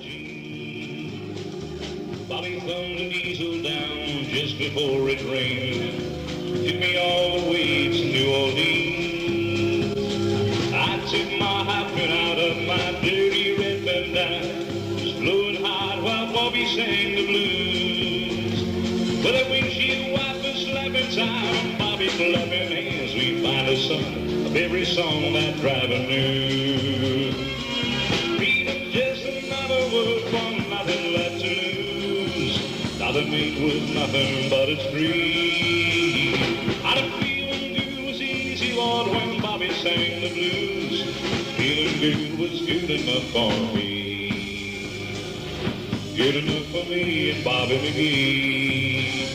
G. Bobby thumbed the diesel down just before it rained. Took me all the way to New Orleans. I took my hyphen out of my dirty red bandana, was blowing hot while Bobby sang the blues. With a windshield wiper slapping time, Bobby clapping hands, we find a song of every song that driver knew. Freedom's just another word for nothing left to lose. Nothing made with nothing but it's free. How to feel and do was easy, Lord, when Bobby sang the blues. Feeling good was good enough for me. Good enough for me and Bobby McGee.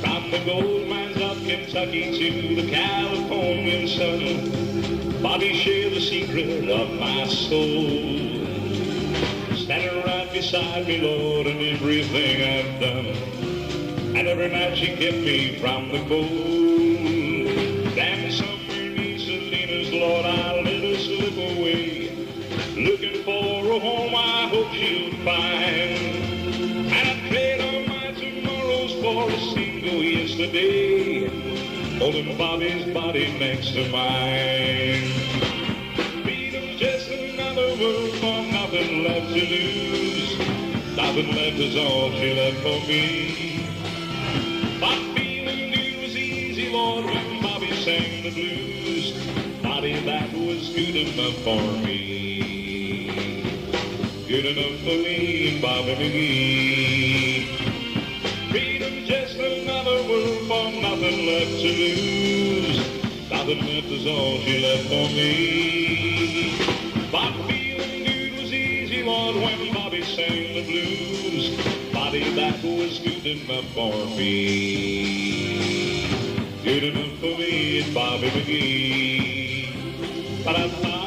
From the gold mines of Kentucky to the Californian sun, Bobby shared the secret of my soul. Standing right beside me, Lord, in everything I've done, and every night she kept me from the cold. Damn somewhere near Salinas, Lord, I let her slip away, looking for a home I hope she'll find. And I trade on my tomorrows for a single yesterday, holding Bobby's body next to mine. Freedom's just another word for nothing left to lose. Nothing left is all she left for me. But feeling new was easy, Lord, when Bobby sang the blues. Bobby, that was good enough for me. Good enough for me and Bobby McGee. Freedom's just another word for nothing left to lose. Nothing left is all she left for me. But feeling good was easy, Lord, when Bobby sang the blues. Bobby, that was good enough for me. Good enough for me and Bobby McGee. Ba-da-ba.